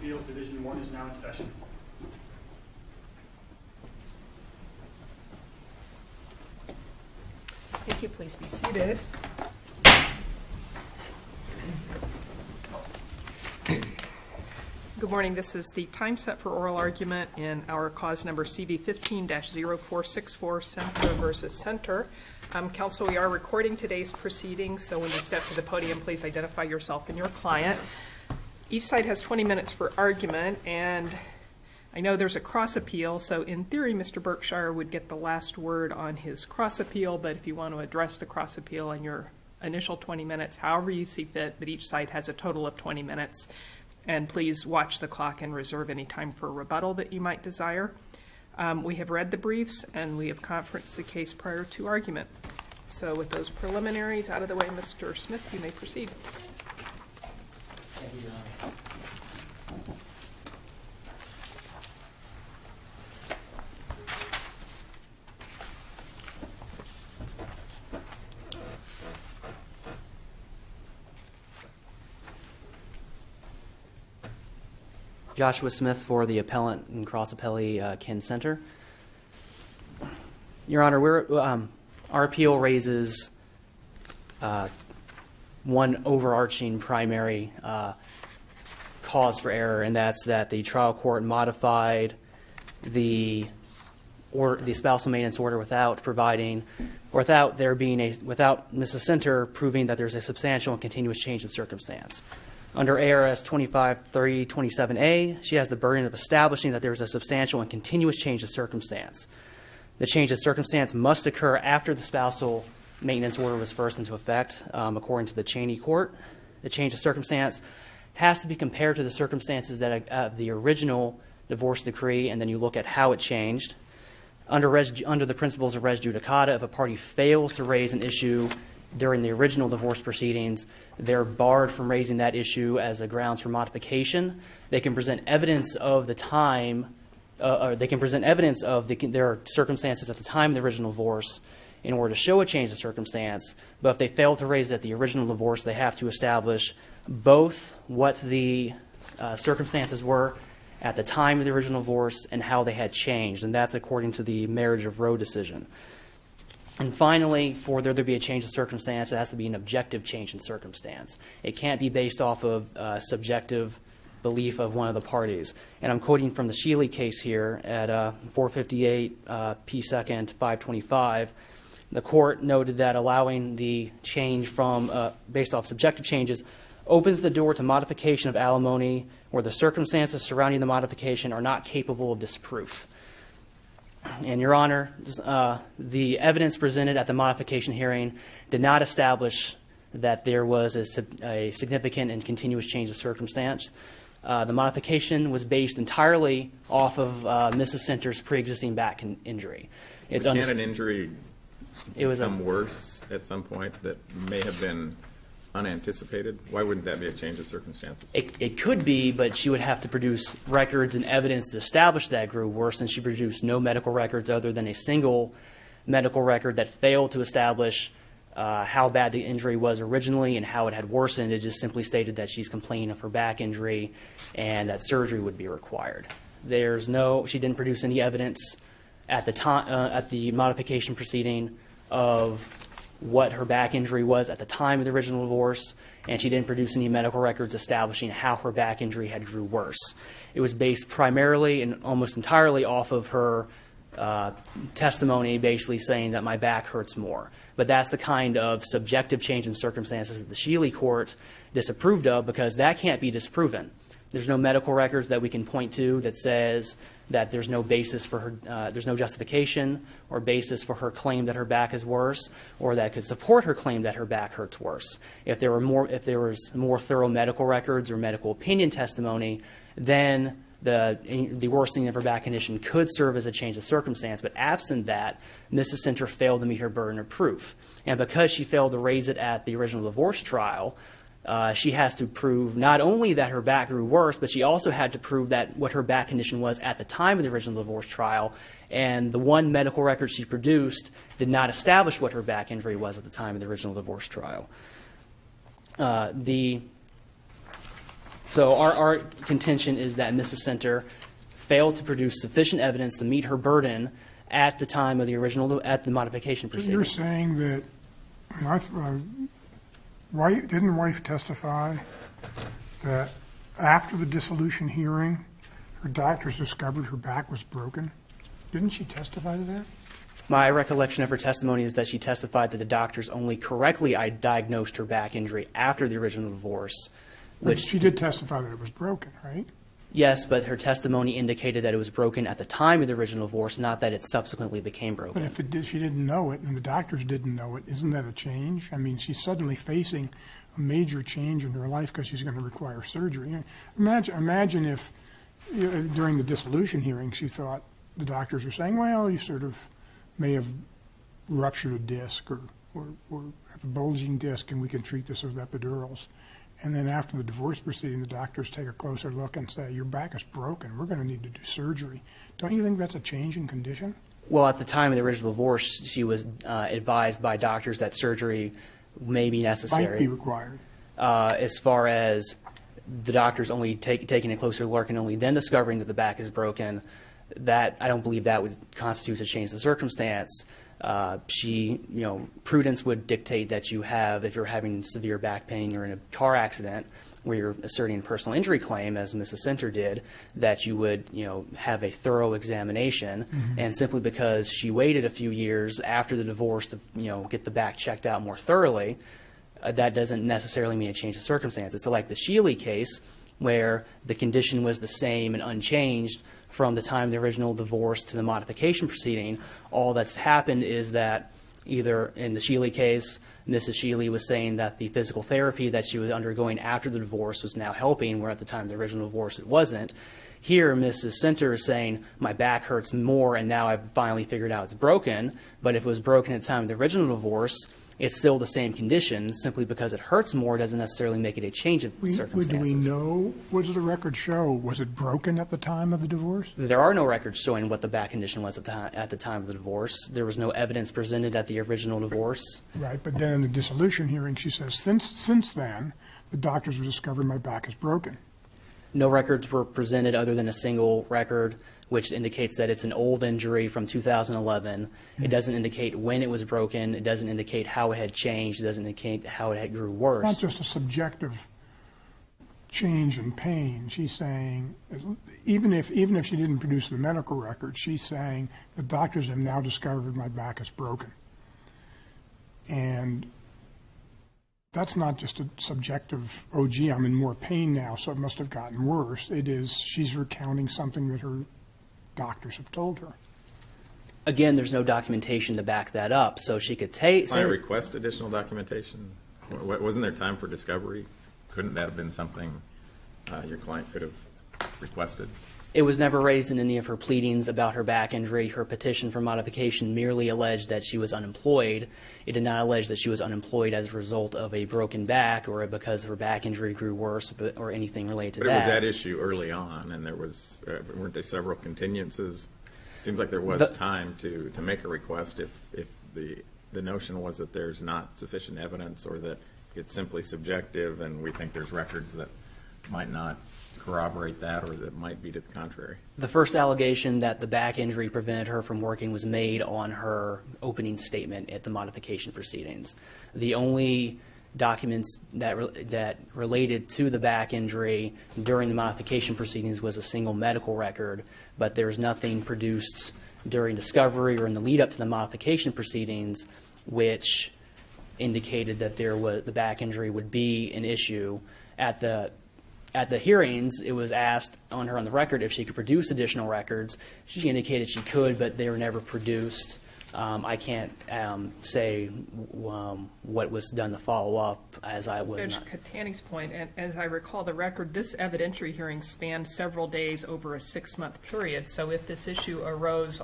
Appeals Division 1 is now in session. Thank you. Please be seated. Good morning. This is the time set for oral argument in our cause number CV150464, Center versus Center. Counsel, we are recording today's proceedings, so when you step to the podium, please identify yourself and your client. Each side has 20 minutes for argument, and I know there's a cross appeal, so in theory, Mr. Berkshire would get the last word on his cross appeal, but if you want to address the cross appeal in your initial 20 minutes, however you see fit, but each side has a total of 20 minutes. And please watch the clock and reserve any time for rebuttal that you might desire. We have read the briefs and we have conferenced the case prior to argument. So with those preliminaries out of the way, Mr. Smith, you may proceed. Thank you, Your Honor. Joshua Smith for the appellant and cross appellee Ken Center. Your Honor, our appeal raises one overarching primary cause for error, and that's that the trial court modified the spousal maintenance order without Mrs. Center proving that there's a substantial and continuous change of circumstance. Under ARS 25-327A, she has the burden of establishing that there is a substantial and continuous change of circumstance. The change of circumstance must occur after the spousal maintenance order was first into effect, according to the Cheney Court. The change of circumstance has to be compared to the circumstances that of the original divorce decree, and then you look at how it changed. Under the principles of res judicata, if a party fails to raise an issue during the original divorce proceedings, they're barred from raising that issue as a grounds for modification. They can present evidence of the time, or they can present evidence of their circumstances at the time of the original divorce in order to show a change of circumstance. But if they fail to raise it at the original divorce, they have to establish both what the circumstances were at the time of the original divorce and how they had changed, and that's according to the Marriage of Roe decision. And finally, for there to be a change of circumstance, it has to be an objective change in circumstance. It can't be based off of subjective belief of one of the parties. And I'm quoting from the Sheely case here at 458 P. 2nd 525. The court noted that allowing the change from based off subjective changes opens the door to modification of alimony where the circumstances surrounding the modification are not capable of disproof. And, Your Honor, the evidence presented at the modification hearing did not establish that there was a significant and continuous change of circumstance. The modification was based entirely off of Mrs. Center's pre-existing back injury. Can an injury become worse at some point that may have been unanticipated? Why wouldn't that be a change of circumstances? It could be, but she would have to produce records and evidence to establish that it grew worse, and she produced no medical records other than a single medical record that failed to establish how bad the injury was originally and how it had worsened. It just simply stated that she's complaining of her back injury and that surgery would be required. She didn't produce any evidence at the time at the modification proceeding of what her back injury was at the time of the original divorce, and she didn't produce any medical records establishing how her back injury had grew worse. It was based primarily and almost entirely off of her testimony basically saying that my back hurts more. But that's the kind of subjective change in circumstances that the Sheely Court disapproved of, because that can't be disproven. There's no medical records that we can point to that says that there's no basis for her, there's no justification or basis for her claim that her back is worse, or that could support her claim that her back hurts worse. If there was more thorough medical records or medical opinion testimony, then the worsening of her back condition could serve as a change of circumstance. But absent that, Mrs. Center failed to meet her burden of proof, and because she failed to raise it at the original divorce trial, she has to prove not only that her back grew worse, but she also had to prove that what her back condition was at the time of the original divorce trial. And the one medical record she produced did not establish what her back injury was at the time of the original divorce trial. So our contention is that Mrs. Center failed to produce sufficient evidence to meet her burden at the time of the original, at the modification proceeding. You're saying that, didn't wife testify that after the dissolution hearing, her doctors discovered her back was broken? Didn't she testify to that? My recollection of her testimony is that she testified that the doctors only correctly diagnosed her back injury after the original divorce, But she did testify that it was broken, right? Yes, but her testimony indicated that it was broken at the time of the original divorce, not that it subsequently became But broken. if she didn't know it and the doctors didn't know it, isn't that a change? I mean, she's suddenly facing a major change in her life because she's going to require surgery. Imagine if during the dissolution hearing she thought the doctors were saying, well, you sort of may have ruptured a disc or have a bulging disc and we can treat this with epidurals. And then after the divorce proceeding, the doctors take a closer look and say, your back is broken. We're going to need to do surgery. Don't you think that's a change in condition? Well, at the time of the original divorce, she was advised by doctors that surgery may be necessary. Might be required. As far as the doctors only taking a closer look and only then discovering that the back is broken, that I don't believe that would constitute a change in circumstance. Prudence would dictate that if you're having severe back pain or in a car accident where you're asserting a personal injury claim, as Mrs. Center did, that you would, have a thorough examination. Mm-hmm. And simply because she waited a few years after the divorce to, get the back checked out more thoroughly, that doesn't necessarily mean a change of circumstance. It's like the Sheely case, where the condition was the same and unchanged from the time of the original divorce to the modification proceeding. All that's happened is that either in the Sheely case, Mrs. Sheely was saying that the physical therapy that she was undergoing after the divorce was now helping, where at the time of the original divorce it wasn't. Here, Mrs. Center is saying, my back hurts more and now I've finally figured out it's broken. But if it was broken at the time of the original divorce, it's still the same condition. Simply because it hurts more doesn't necessarily make it a change of circumstances. Do we know, what does the record show? Was it broken at the time of the divorce? There are no records showing what the back condition was at the time of the divorce. There was no evidence presented at the original divorce. Right, but then in the dissolution hearing, she says, since then, the doctors have discovered my back is broken. No records were presented other than a single record, which indicates that it's an old injury from 2011. Mm-hmm. It doesn't indicate when it was broken. It doesn't indicate how it had changed. It doesn't indicate how it had grew worse. Not just a subjective change in pain. She's saying, even if she didn't produce the medical record, she's saying the doctors have now discovered my back is broken. And that's not just a subjective, oh, gee, I'm in more pain now, so it must have gotten worse. It is, she's recounting something that her doctors have told her. Again, there's no documentation to back that up, so she could take... Can I request additional documentation? Wasn't there time for discovery? Couldn't that have been something your client could have requested? It was never raised in any of her pleadings about her back injury. Her petition for modification merely alleged that she was unemployed. It did not allege that she was unemployed as a result of a broken back or because her back injury grew worse or anything related to that. But it was that issue early on, and there was weren't there several continuances? It seems like there was time to make a request if the notion was that there's not sufficient evidence or that it's simply subjective and we think there's records that might not corroborate that or that might be to the contrary. The first allegation that the back injury prevented her from working was made on her opening statement at the modification proceedings. The only documents that related to the back injury during the modification proceedings was a single medical record, but there's nothing produced during discovery or in the lead up to the modification proceedings which indicated that the back injury would be an issue. At the hearings, it was asked on her on the record if she could produce additional records. She indicated she could, but they were never produced. I can't say what was done to follow up, as I was Judge not. Catani's point, and as I recall the record, this evidentiary hearing spanned several days over a 6-month period. So if this issue arose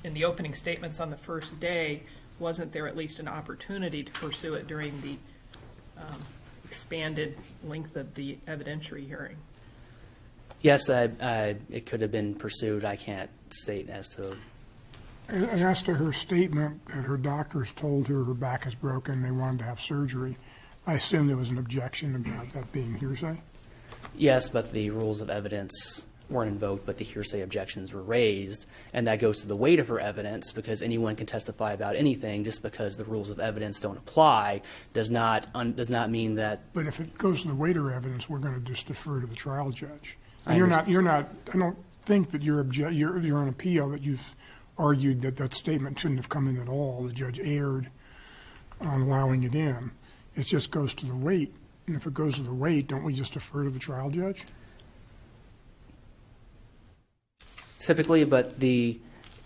in the opening statements on the first day, wasn't there at least an opportunity to pursue it during the expanded length of the evidentiary hearing? Yes, it could have been pursued. I can't state as to. And as to her statement that her doctors told her her back is broken, they wanted to have surgery, I assume there was an objection about that being hearsay? Yes, but the rules of evidence weren't invoked, but the hearsay objections were raised, and that goes to the weight of her evidence, because anyone can testify about anything. Just because the rules of evidence don't apply does not mean that. But if it goes to the weight of evidence, we're going to just defer to the trial judge. I And you're not, I don't think that you're on appeal that you've argued that that statement shouldn't have come in at all. The judge erred on allowing it in. It just goes to the weight. And if it goes to the weight, don't we just defer to the trial judge? Typically, but the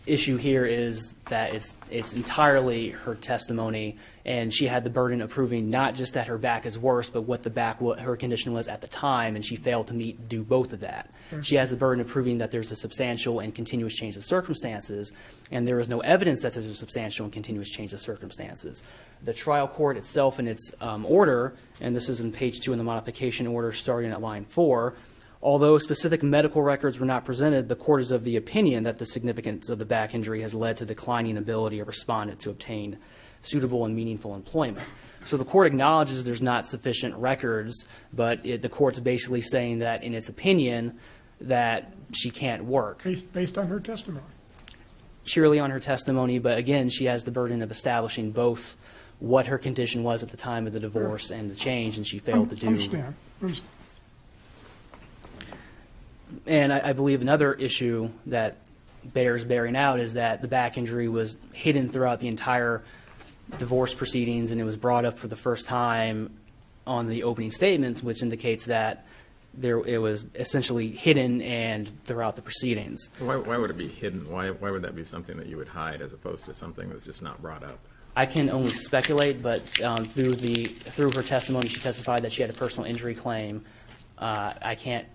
issue here is that it's entirely her testimony, and she had the burden of proving not just that her back is worse, but what her condition was at the time, and she failed to do both of that. She has the burden of proving that there's a substantial and continuous change of circumstances, and there is no evidence that there's a substantial and continuous change of circumstances. The trial court itself, in its order, and this is in page 2 in the modification order starting at line 4, although specific medical records were not presented, the court is of the opinion that the significance of the back injury has led to declining ability of respondent to obtain suitable and meaningful employment. So the court acknowledges there's not sufficient records, but the court's basically saying that in its opinion that she can't work. Based on her testimony. Purely on her testimony, but again, she has the burden of establishing both what her condition was at the time of the divorce and the change, and she failed to do. Understand. And I believe another issue that bears bearing out is that the back injury was hidden throughout the entire divorce proceedings, and it was brought up for the first time on the opening statements, which indicates that it was essentially hidden and throughout the proceedings. Why would it be hidden? Why would that be something that you would hide as opposed to something that's just not brought up? I can only speculate, but through her testimony, she testified that she had a personal injury claim. I can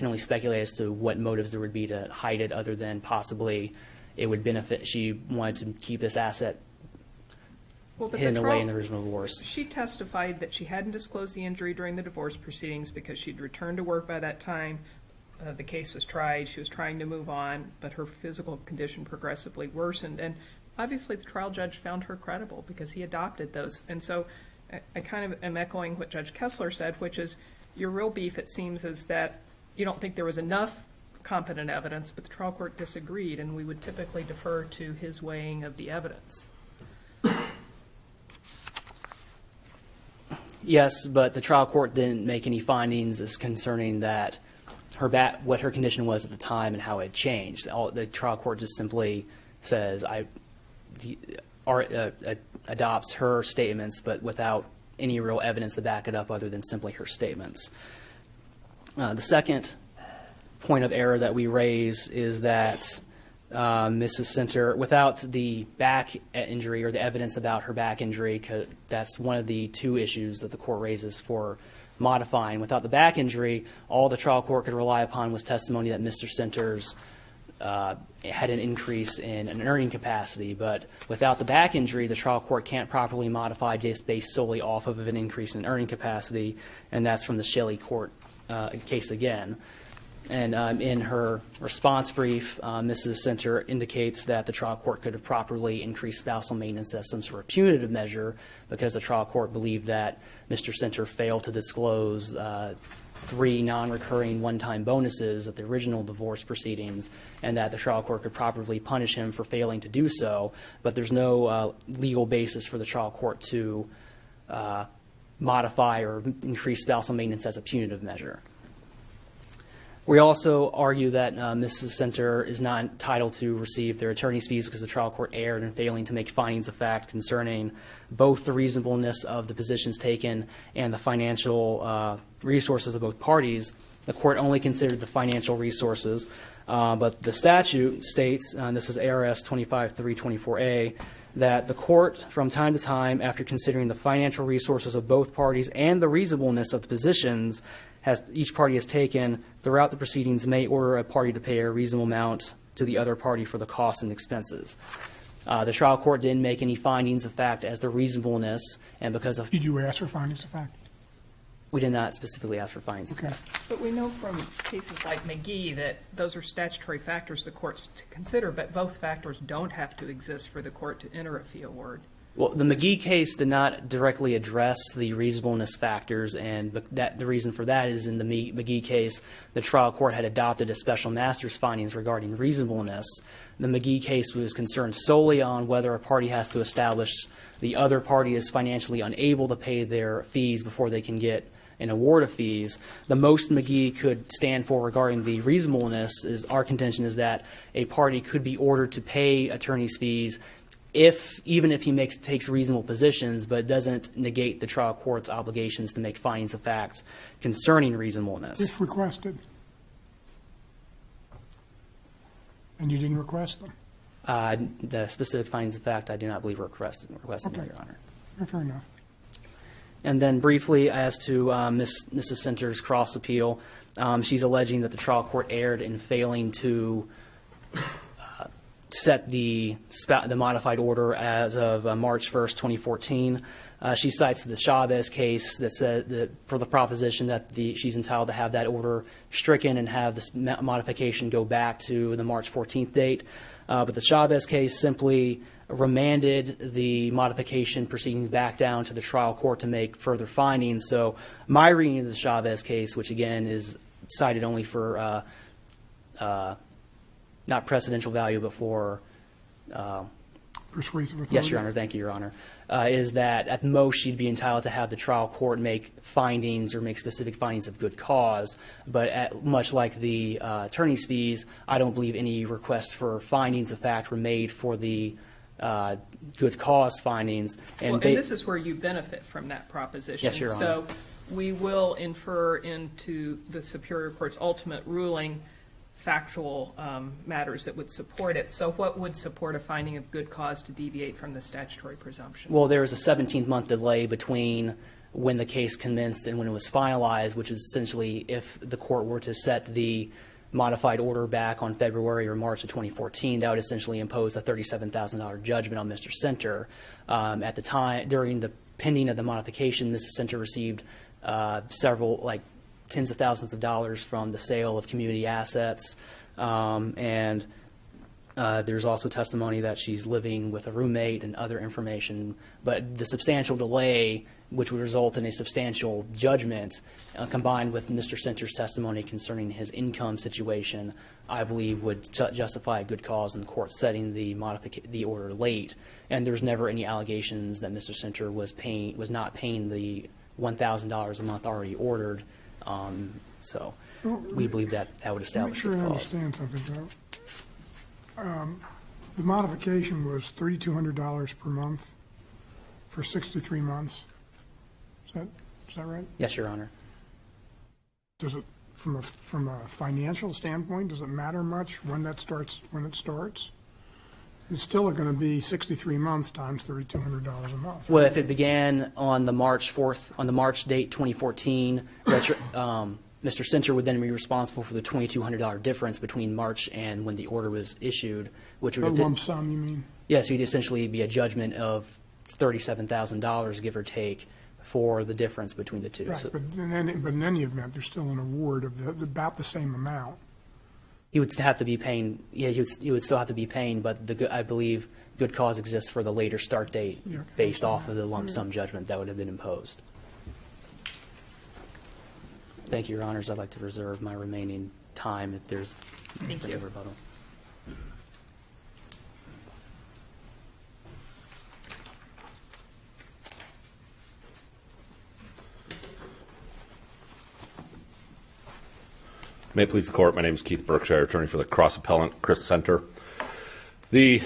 only speculate as to what motives there would be to hide it, other than possibly it would benefit. She wanted to keep this asset hidden away in the original divorce. She testified that she hadn't disclosed the injury during the divorce proceedings because she'd returned to work by that time. The case was tried. She was trying to move on, but her physical condition progressively worsened. And obviously the trial judge found her credible because he adopted those. And so I kind of am echoing what Judge Kessler said, which is your real beef, it seems, is that you don't think there was enough competent evidence, but the trial court disagreed, and we would typically defer to his weighing of the evidence. Yes, but the trial court didn't make any findings as concerning that what her condition was at the time and how it changed. The trial court just simply says adopts her statements, but without any real evidence to back it up other than simply her statements. The second point of error that we raise is that Mrs. Center, without the back injury or the evidence about her back injury, that's one of the two issues that the court raises for modifying. Without the back injury, all the trial court could rely upon was testimony that Mr. Centers had an increase in an earning capacity. But without the back injury, the trial court can't properly modify just based solely off of an increase in earning capacity, and that's from the Shelley court case again. And in her response brief, Mrs. Center indicates that the trial court could have properly increased spousal maintenance as some sort of punitive measure because the trial court believed that Mr. Center failed to disclose 3 non-recurring one-time bonuses at the original divorce proceedings, and that the trial court could properly punish him for failing to do so. But there's no legal basis for the trial court to modify or increase spousal maintenance as a punitive measure. We also argue that Mrs. Center is not entitled to receive their attorney's fees because the trial court erred in failing to make findings of fact concerning both the reasonableness of the positions taken and the financial resources of both parties. The court only considered the financial resources, but the statute states, and this is ARS 25324A, that the court, from time to time, after considering the financial resources of both parties and the reasonableness of the positions each party has taken throughout the proceedings, may order a party to pay a reasonable amount to the other party for the costs and expenses. The trial court didn't make any findings of fact as to reasonableness, and because of... Did you ask for findings of fact? We did not specifically ask for findings. Okay. But we know from cases like McGee that those are statutory factors the court's to consider, but both factors don't have to exist for the court to enter a fee award. Well, the McGee case did not directly address the reasonableness factors, and the reason for that is in the McGee case, the trial court had adopted a special master's findings regarding reasonableness. The McGee case was concerned solely on whether a party has to establish the other party is financially unable to pay their fees before they can get an award of fees. The most McGee could stand for regarding the reasonableness is our contention is that a party could be ordered to pay attorney's fees even if he takes reasonable positions, but doesn't negate the trial court's obligations to make findings of facts concerning reasonableness. If requested. And you didn't request them? The specific findings of fact I do not believe were requested, Okay. Your Honor. Fair enough. And then briefly, as to Mrs. Center's cross appeal, she's alleging that the trial court erred in failing to set the modified order as of March 1st, 2014. She cites the Chavez case that said that for the proposition that she's entitled to have that order stricken and have this modification go back to the March 14th date. But the Chavez case simply remanded the modification proceedings back down to the trial court to make further findings. So my reading of the Chavez case, which again is cited only for not precedential value, but for Persuasive authority? yes, Your Honor. Thank you, Your Honor. Is that at most she'd be entitled to have the trial court make findings or make specific findings of good cause. But much like the attorney's fees, I don't believe any requests for findings of fact were made for the good cause findings. And this is where you benefit from that proposition. Yes, Your Honor. So we will infer into the Superior Court's ultimate ruling factual matters that would support it. So what would support a finding of good cause to deviate from the statutory presumption? Well, there was a 17-month delay between when the case commenced and when it was finalized, which is essentially if the court were to set the modified order back on February or March of 2014, that would essentially impose a $37,000 judgment on Mr. Center. At the time, during the pending of the modification, Mrs. Center received several, tens of thousands of dollars from the sale of community assets. And there's also testimony that she's living with a roommate and other information. But the substantial delay, which would result in a substantial judgment, combined with Mr. Center's testimony concerning his income situation, I believe would justify a good cause in the court setting the order late. And there's never any allegations that Mr. Center was not paying the $1,000 a month already ordered. So we believe that would establish Make sure good I cause. understand something, though. The modification was $3,200 per month for 63 months. Is that right? Yes, Your Honor. Does it, from a financial standpoint, does it matter much when it starts? It's still going to be 63 months times $3,200 a month. Well, if it began on the March date 2014, Mr. Center would then be responsible for the $2,200 difference between March and when the order was issued, which would A lump sum, you mean? Yes, it'd essentially be a judgment of $37,000, give or take, for the difference between the two. Right, So but in any event, there's still an award of about the same amount. he would have to be paying. Yeah, he would still have to be paying, but I believe good cause exists for the later start date Yeah, okay. based off of the lump sum judgment that would have been imposed. Thank you, Your Honors. I'd like to reserve my remaining time if there's Thank you. rebuttal. May it please the Court, my name is Keith Berkshire, attorney for the cross appellant Chris Center. The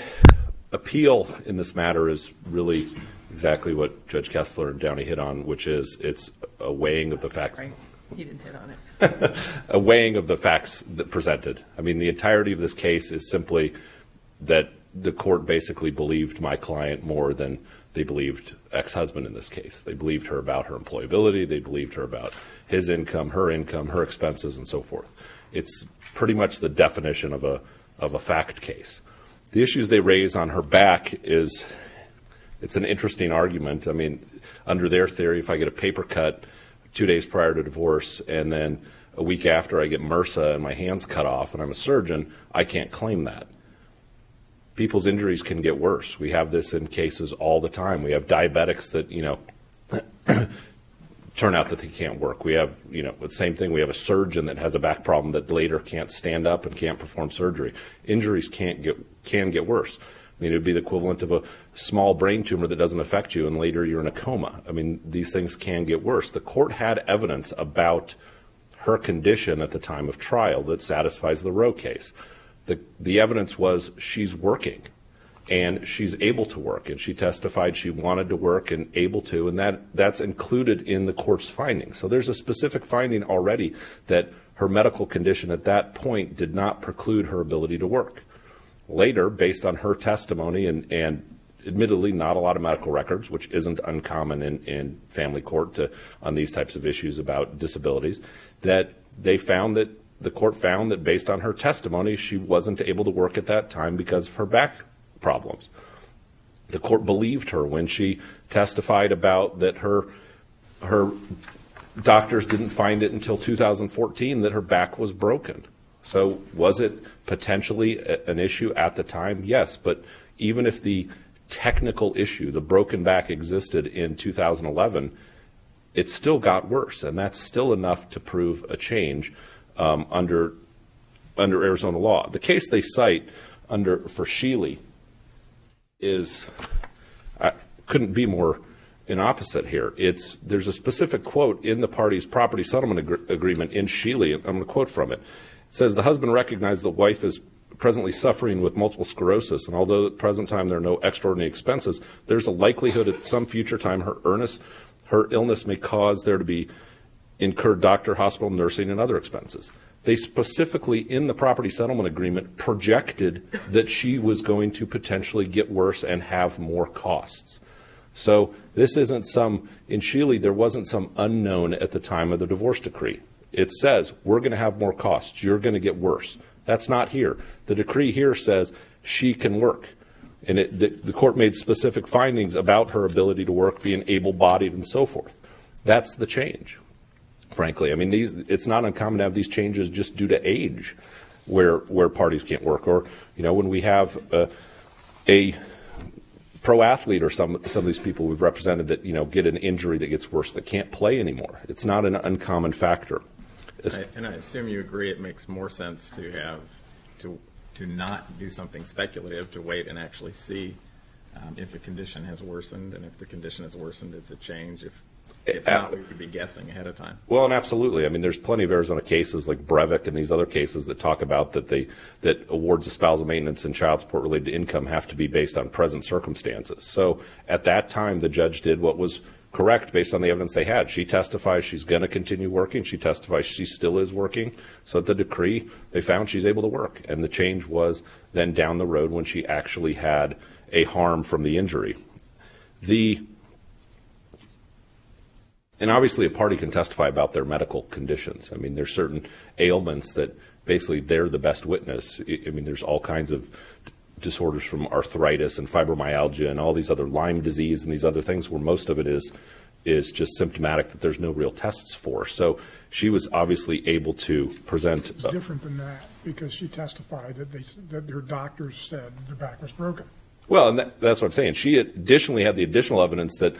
appeal in this matter is really exactly what Judge Kessler and Downey hit on, which is it's a weighing of the facts. Right. He didn't hit on it. A weighing of the facts that presented. I mean, the entirety of this case is simply that the court basically believed my client more than they believed ex-husband in this case. They believed her about her employability. They believed her about his income, her expenses, and so forth. It's pretty much the definition of a fact case. The issues they raise on her back it's an interesting argument. I mean, under their theory, if I get a paper cut 2 days prior to divorce and then a week after I get MRSA and my hand's cut off and I'm a surgeon, I can't claim that. people's injuries can get worse. We have this in cases all the time. We have diabetics that, turn out that they can't work. We have, the same thing. We have a surgeon that has a back problem that later can't stand up and can't perform surgery. Injuries can get worse. I mean, it would be the equivalent of a small brain tumor that doesn't affect you and later you're in a coma. I mean, these things can get worse. The court had evidence about her condition at the time of trial that satisfies the Roe case. The evidence was she's working and she's able to work, and she testified she wanted to work and able to, and that's included in the court's findings. So there's a specific finding already that her medical condition at that point did not preclude her ability to work. Later, based on her testimony and admittedly not a lot of medical records, which isn't uncommon in family court on these types of issues about disabilities, that the court found that based on her testimony, she wasn't able to work at that time because of her back problems. The court believed her when she testified about that her doctors didn't find it until 2014 that her back was broken. So was it potentially an issue at the time? Yes, but even if the technical issue, the broken back, existed in 2011, it still got worse, and that's still enough to prove a change under Arizona law. The case they cite for Sheely couldn't be more in opposite here. There's a specific quote in the parties' property settlement agreement in Sheely, and I'm going to quote from it. It says, "The husband recognized the wife is presently suffering with multiple sclerosis, and although at the present time there are no extraordinary expenses, there's a likelihood at some future time her illness may cause there to be incurred doctor, hospital, nursing, and other expenses." They specifically, in the property settlement agreement, projected that she was going to potentially get worse and have more costs. So this isn't in Sheely, there wasn't some unknown at the time of the divorce decree. It says, we're going to have more costs. You're going to get worse. That's not here. The decree here says she can work. And the court made specific findings about her ability to work, being able-bodied, and so forth. That's the change, frankly. I mean, it's not uncommon to have these changes just due to age where parties can't work. Or, when we have a pro athlete or some of these people we've represented that, get an injury that gets worse, that can't play anymore. It's not an uncommon factor. And I assume you agree it makes more sense to not do something speculative, to wait and actually see if a condition has worsened, and if the condition has worsened, it's a change. If not, we would be guessing ahead of time. Well, and absolutely. I mean, there's plenty of Arizona cases like Breivik and these other cases that talk about that awards of spousal maintenance and child support related to income have to be based on present circumstances. So at that time, the judge did what was correct based on the evidence they had. She testifies she's going to continue working. She testifies she still is working. So at the decree, they found she's able to work. And the change was then down the road when she actually had a harm from the injury. And obviously a party can testify about their medical conditions. I mean, there's certain ailments that basically they're the best witness. I mean, there's all kinds of disorders from arthritis and fibromyalgia and all these other Lyme disease and these other things where most of it is just symptomatic that there's no real tests for. So she was obviously able to present. It's different than that because she testified that her doctors said the back was broken. Well, and that's what I'm saying. She additionally had the additional evidence that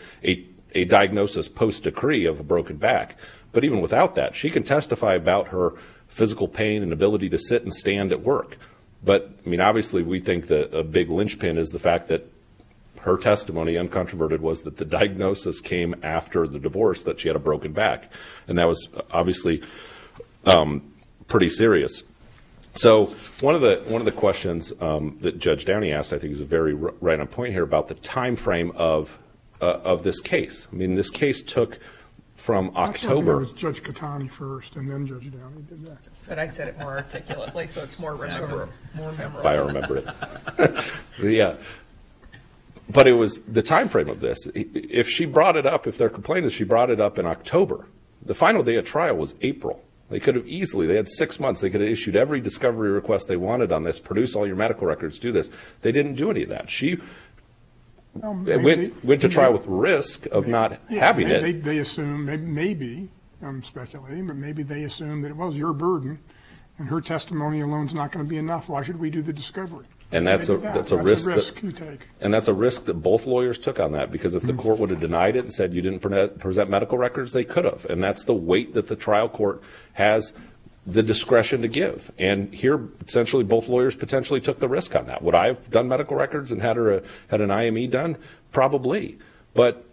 a diagnosis post-decree of a broken back. But even without that, she can testify about her physical pain and ability to sit and stand at work. But, I mean, obviously we think that a big linchpin is the fact that her testimony, uncontroverted, was that the diagnosis came after the divorce, that she had a broken back. And that was obviously pretty serious. So one of the questions that Judge Downey asked, I think, is a very right on point here about the time frame of this case. I mean, this case took from October. It was Judge Catani first, and then Judge Downey did that. But I said it more articulately, so it's more memorable. I remember it. Yeah. But it was the time frame of this. If she brought it up, if their complaint is she brought it up in October, the final day of trial was April. They could have easily, they had 6 months, they could have issued every discovery request they wanted on this, produce all your medical records, do this. They didn't do any of that. She went to trial with risk of not having it. They assume, maybe, I'm speculating, but maybe they assumed that it was your burden, and her testimony alone is not going to be enough. Why should we do the discovery? And that's a risk you take. and that's a risk that both lawyers took on that, because if the court would have denied it and said you didn't present medical records, they could have. And that's the weight that the trial court has the discretion to give. And here, essentially, both lawyers potentially took the risk on that. Would I have done medical records and had an IME done? Probably. But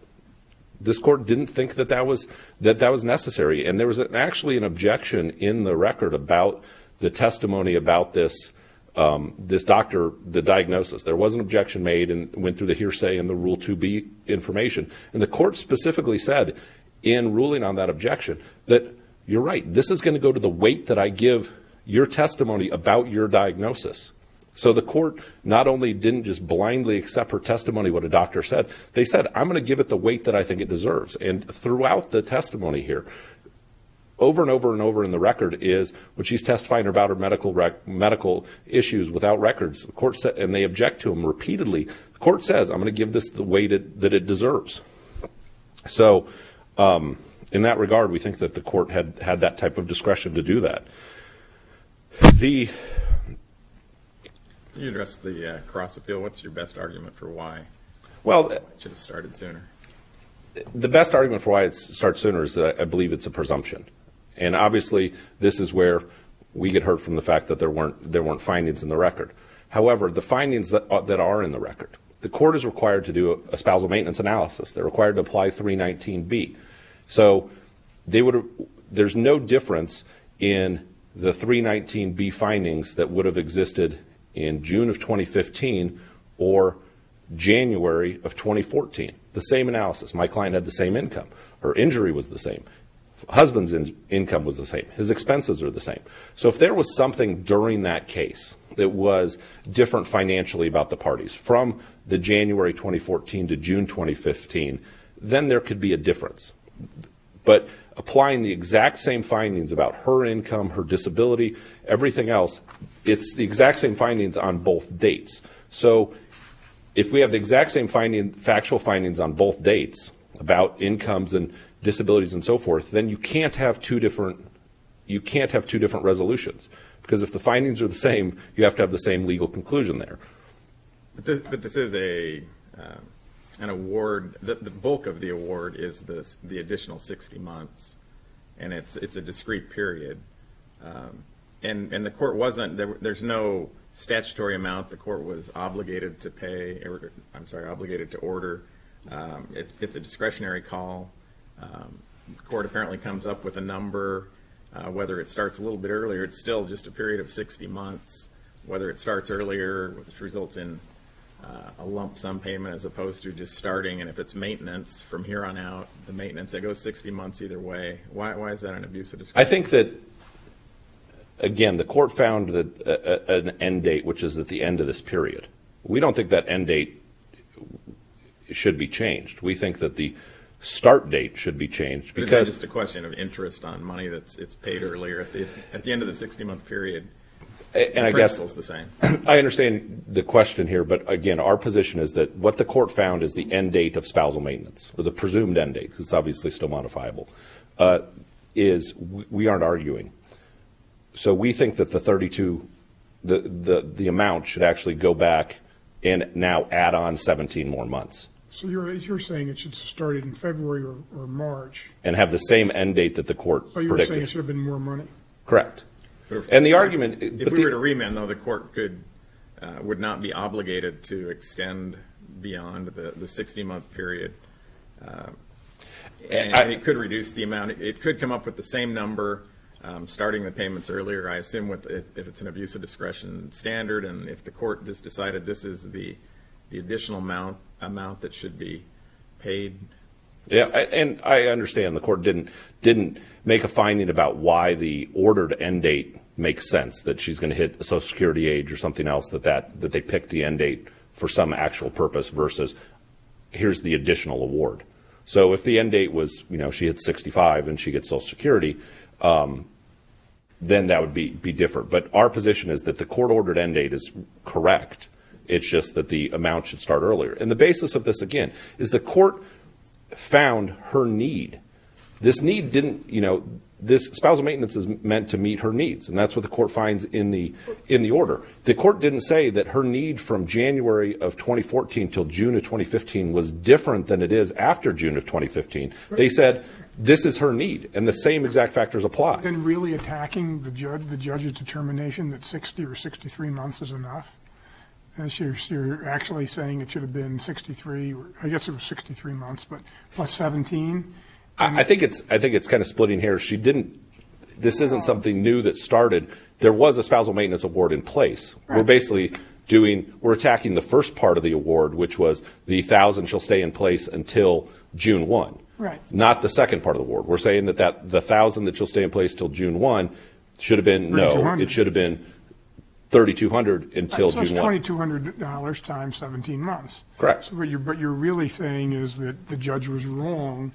this court didn't think that was necessary. And there was actually an objection in the record about the testimony about this doctor, the diagnosis. There was an objection made and went through the hearsay and the Rule 2B information. And the court specifically said in ruling on that objection that you're right, this is going to go to the weight that I give your testimony about your diagnosis. So the court not only didn't just blindly accept her testimony, what a doctor said, they said, I'm going to give it the weight that I think it deserves. And throughout the testimony here, over and over and over in the record is when she's testifying about her medical issues without records. The court said, and they object to them repeatedly. The court says, I'm going to give this the weight that it deserves. So in that regard, we think that the court had that type of discretion to do that. You addressed the cross appeal. What's your best argument for why? Well, It should have started sooner. The best argument for why it starts sooner is that I believe it's a presumption. And obviously, this is where we get hurt from the fact that there weren't findings in the record. However, the findings that are in the record, the court is required to do a spousal maintenance analysis. They're required to apply 319B. So there's no difference in the 319B findings that would have existed in June of 2015 or January of 2014. The same analysis. My client had the same income. Her injury was the same. Husband's income was the same. His expenses are the same. So if there was something during that case that was different financially about the parties from the January 2014 to June 2015, then there could be a difference. But applying the exact same findings about her income, her disability, everything else, it's the exact same findings on both dates. So if we have the exact same factual findings on both dates about incomes and disabilities and so forth, then you can't have two different resolutions, because if the findings are the same, you have to have the same legal conclusion there. But this is an award. The bulk of the award is the additional 60 months, and it's a discrete period. And the court wasn't. There's no statutory amount the court was obligated to pay. Obligated to order. It's a discretionary call. The court apparently comes up with a number. Whether it starts a little bit earlier, it's still just a period of 60 months. Whether it starts earlier, which results in a lump sum payment as opposed to just starting, and if it's maintenance from here on out, the maintenance, it goes 60 months either way. Why is that an abuse of discretion? I think that, again, the court found that an end date, which is at the end of this period. We don't think that end date should be changed. We think that the start date should be changed, because it's just a question of interest on money it's paid earlier at the end of the 60-month period. And I guess the same. I understand the question here, but again, our position is that what the court found is the end date of spousal maintenance, or the presumed end date, because it's obviously still modifiable, is we aren't arguing. So we think that the amount should actually go back and now add on 17 more months. So you're saying it should have started in February or March. And have the same end date that the court So you predicted. were saying it should have been more money? Correct. And the argument... If we were to remand, though, the court would not be obligated to extend beyond the 60-month period. And it could reduce the amount. It could come up with the same number, starting the payments earlier. I assume if it's an abuse of discretion standard, and if the court just decided this is the additional amount that should be paid. Yeah, and I understand the court didn't make a finding about why the ordered end date makes sense, that she's going to hit a Social Security age or something else, that they picked the end date for some actual purpose versus here's the additional award. So if the end date was, she hits 65 and she gets Social Security, then that would be different. But our position is that the court-ordered end date is correct. It's just that the amount should start earlier. And the basis of this, again, is the court found her need This need didn't, this spousal maintenance is meant to meet her needs, and that's what the court finds in the order. The court didn't say that her need from January of 2014 till June of 2015 was different than it is after June of 2015. They said this is her need, and the same exact factors apply. Then really attacking the judge's determination that 60 or 63 months is enough? And you're actually saying it should have been 63, or I guess it was 63 months, but plus 17? I think it's kind of splitting hairs. This isn't something new that started. There was a spousal maintenance award in place. Right. We're basically we're attacking the first part of the award, which was the $1,000 shall stay in place until June 1. Right. Not the second part of the award. We're saying that the $1,000 that shall stay in place till June 1 should have been, it should have been $3,200 until June 1. It's $2,200 times 17 months. Correct. So what you're really saying is that the judge was wrong.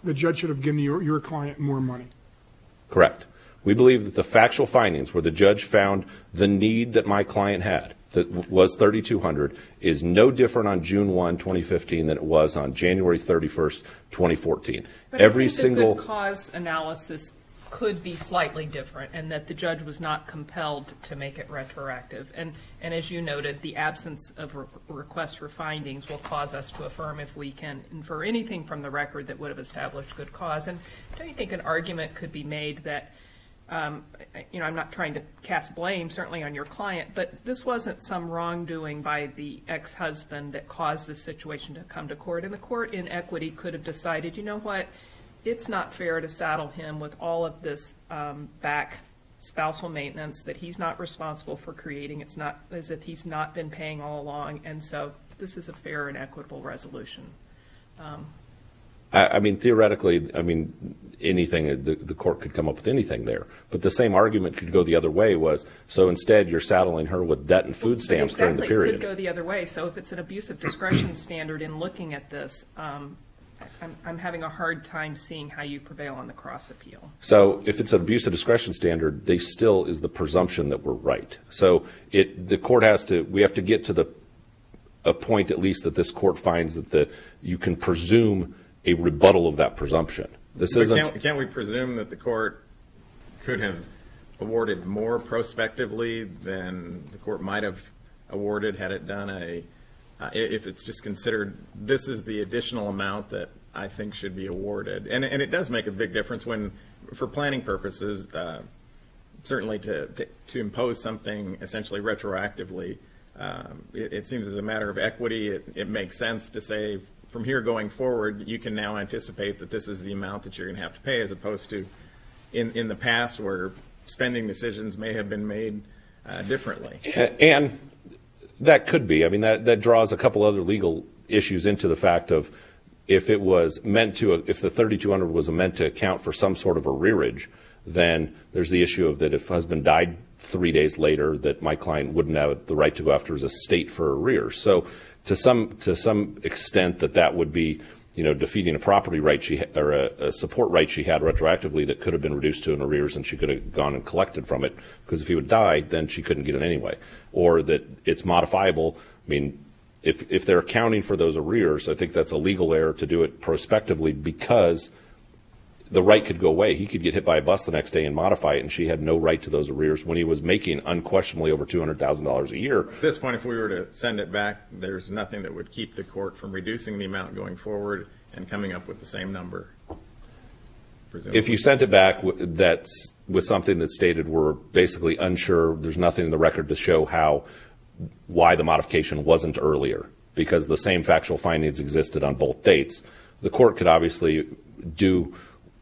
The judge should have given your client more money. Correct. We believe that the factual findings where the judge found the need that my client had, that was $3,200, is no different on June 1, 2015 than it was on January 31st, 2014. But I think that the cause analysis could be slightly different, and that the judge was not compelled to make it retroactive. And as you noted, the absence of requests for findings will cause us to affirm if we can infer anything from the record that would have established good cause. And don't you think an argument could be made that, I'm not trying to cast blame, certainly on your client, but this wasn't some wrongdoing by the ex-husband that caused this situation to come to court. And the court in equity could have decided, you know what, it's not fair to saddle him with all of this back spousal maintenance that he's not responsible for creating. It's not as if he's not been paying all along, and so this is a fair and equitable resolution. Theoretically, anything, the court could come up with anything there. But the same argument could go the other way, so instead you're saddling her with debt and food stamps during the period. It could go the other way. So if it's an abuse of discretion standard in looking at this, I'm having a hard time seeing how you prevail on the cross appeal. So if it's an abuse of discretion standard, they still is the presumption that we're right. So the court we have to get to a point at least that this court finds that you can presume a rebuttal of that presumption. Can't we presume that the court could have awarded more prospectively than the court might have awarded had it done if it's just considered this is the additional amount that I think should be awarded. And it does make a big difference when, for planning purposes, certainly to impose something essentially retroactively, it seems as a matter of equity, it makes sense to say from here going forward, you can now anticipate that this is the amount that you're going to have to pay, as opposed to in the past where spending decisions may have been made differently. And that could be. That draws a couple other legal issues into the fact of if the $3,200 was meant to account for some sort of arrearage, then there's the issue of that if husband died 3 days later, that my client wouldn't have the right to go after his estate for arrears. So to some extent that would be defeating a property right or a support right she had retroactively that could have been reduced to an arrears, and she could have gone and collected from it, because if he would die, then she couldn't get it anyway. Or that it's modifiable. If they're accounting for those arrears, I think that's a legal error to do it prospectively, because the right could go away. He could get hit by a bus the next day and modify it, and she had no right to those arrears when he was making unquestionably over $200,000 a year. At this point, if we were to send it back, there's nothing that would keep the court from reducing the amount going forward and coming up with the same number, presumably. If you sent it back that's with something that stated we're basically unsure, there's nothing in the record to show why the modification wasn't earlier, because the same factual findings existed on both dates, the court could obviously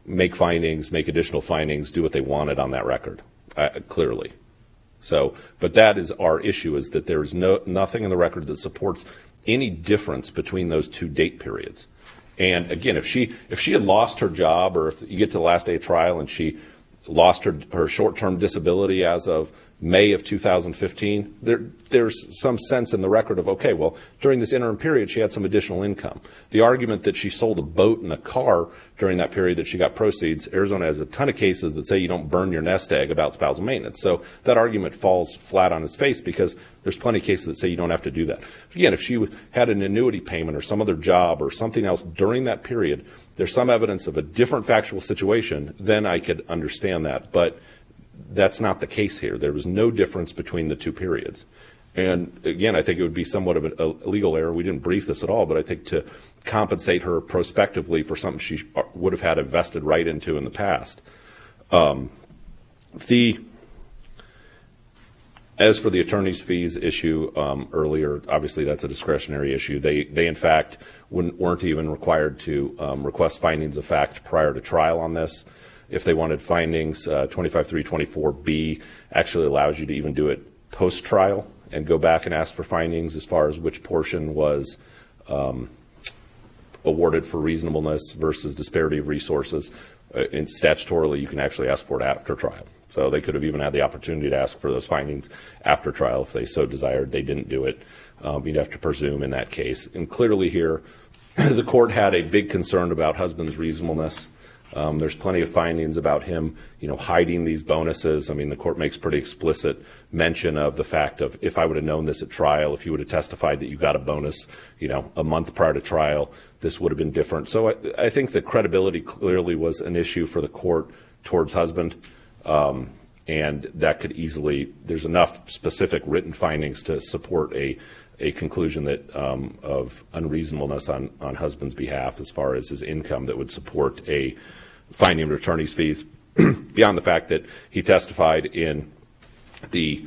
make findings, make additional findings, do what they wanted on that record, clearly. But that is our issue, is that there is nothing in the record that supports any difference between those two date periods. And again, if she had lost her job, or if you get to the last day of trial and she lost her short-term disability as of May of 2015, there's some sense in the record of, okay, well, during this interim period, she had some additional income. The argument that she sold a boat and a car during that period that she got proceeds, Arizona has a ton of cases that say you don't burn your nest egg about spousal maintenance. So that argument falls flat on its face because there's plenty of cases that say you don't have to do that. Again, if she had an annuity payment or some other job or something else during that period, there's some evidence of a different factual situation, then I could understand that. But that's not the case here. There was no difference between the two periods. And again, I think it would be somewhat of a legal error. We didn't brief this at all, but I think to compensate her prospectively for something she would have had a vested right into in the past. As for the attorney's fees issue earlier, obviously that's a discretionary issue. They in fact weren't even required to request findings of fact prior to trial on this. If they wanted findings, 25324B actually allows you to even do it post-trial and go back and ask for findings as far as which portion was awarded for reasonableness versus disparity of resources. And statutorily, you can actually ask for it after trial. So they could have even had the opportunity to ask for those findings after trial if they so desired. They didn't do it. You'd have to presume in that case. And clearly here, the court had a big concern about husband's reasonableness. There's plenty of findings about him, hiding these bonuses. I mean, the court makes pretty explicit mention of the fact of if I would have known this at trial, if you would have testified that you got a bonus, a month prior to trial, this would have been different. So I think the credibility clearly was an issue for the court towards husband. And that could easily, there's enough specific written findings to support a conclusion that of unreasonableness on husband's behalf as far as his income that would support a finding of attorney's fees beyond the fact that he testified in the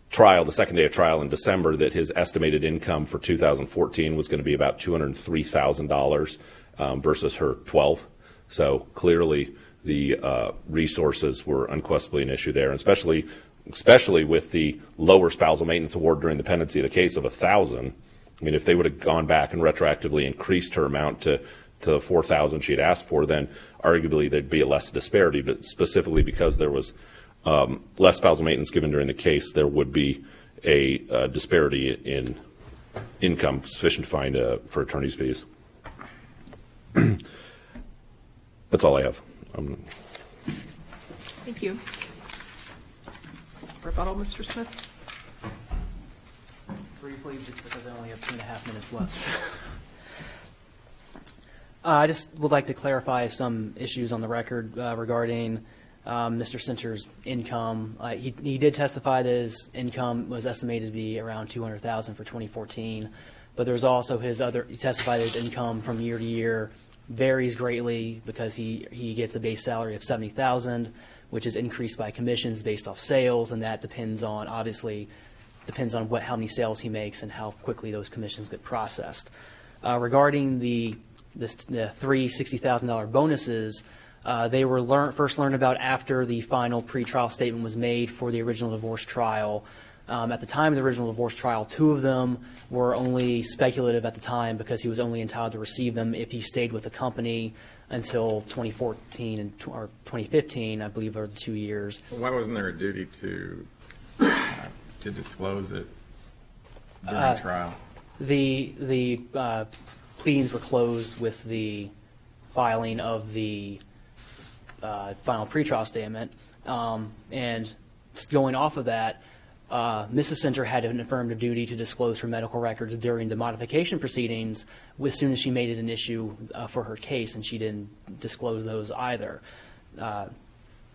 trial, the second day of trial in December, that his estimated income for 2014 was going to be about $203,000 versus her $12,000. So clearly the resources were unquestionably an issue there, and especially with the lower spousal maintenance award during the pendency of the case of $1,000. I mean, if they would have gone back and retroactively increased her amount to the $4,000 she had asked for, then arguably there'd be a less disparity. But specifically because there was less spousal maintenance given during the case, there would be a disparity in income sufficient to find for attorney's fees. That's all I have. Thank you. Rebuttal, Mr. Smith? Briefly, just because I only have 2.5 minutes left. I just would like to clarify some issues on the record regarding Mr. Center's income. He did testify that his income was estimated to be around $200,000 for 2014, but there's also he testified that his income from year to year varies greatly because he gets a base salary of $70,000, which is increased by commissions based off sales, and that depends on how many sales he makes and how quickly those commissions get processed. Regarding the three $60,000 bonuses, they were first learned about after the final pretrial statement was made for the original divorce trial. At the time of the original divorce trial, 2 of them were only speculative at the time because he was only entitled to receive them if he stayed with the company until 2014 or 2015, I believe, are the 2 years. Why wasn't there a duty to disclose it during trial? The pleadings were closed with the filing of the final pretrial statement, and going off of that, Mrs. Center had an affirmative duty to disclose her medical records during the modification proceedings as soon as she made it an issue for her case, and she didn't disclose those either.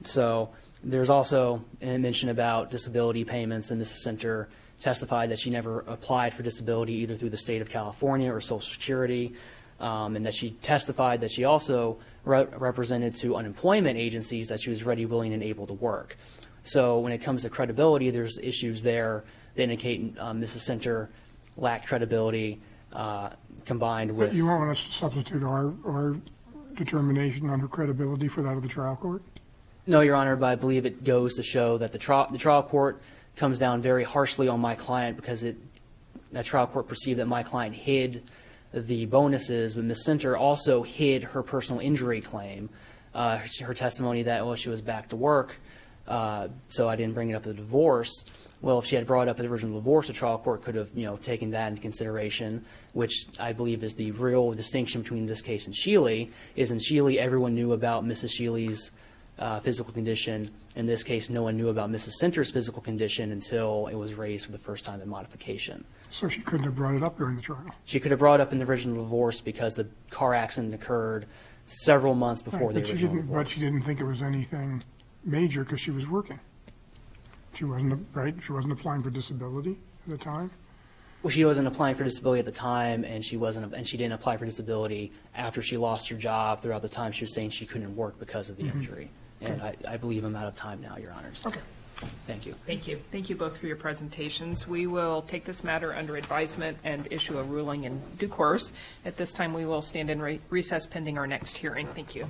So there's also a mention about disability payments, and Mrs. Center testified that she never applied for disability either through the state of California or Social Security, and that she testified that she also represented to unemployment agencies that she was ready, willing, and able to work. So when it comes to credibility, there's issues there that indicate Mrs. Center lacked credibility combined with... But you want us to substitute our determination on her credibility for that of the trial court? No, Your Honor, but I believe it goes to show that the trial court comes down very harshly on my client because the trial court perceived that my client hid the bonuses, but Ms. Center also hid her personal injury claim. Her testimony that, she was back to work So I didn't bring it up at the divorce. Well, if she had brought up the original divorce, the trial court could have, taken that into consideration, which I believe is the real distinction between this case and Shealy, is in Shealy, everyone knew about Mrs. Shealy's physical condition. In this case, no one knew about Mrs. Center's physical condition until it was raised for the first time in modification. So she couldn't have brought it up during the trial. She could have brought up in the original divorce because the car accident occurred several months before the original divorce. But she didn't think it was anything major because she was working. She wasn't, right? She wasn't applying for disability at the time? Well, she wasn't applying for disability at the time, and she didn't apply for disability after she lost her job. Throughout the time, she was saying she couldn't work because of the injury. And I believe I'm out of time now, Your Honors. Okay. Thank you. Thank you. Thank you both for your presentations. We will take this matter under advisement and issue a ruling in due course. At this time, we will stand in recess pending our next hearing. Thank you.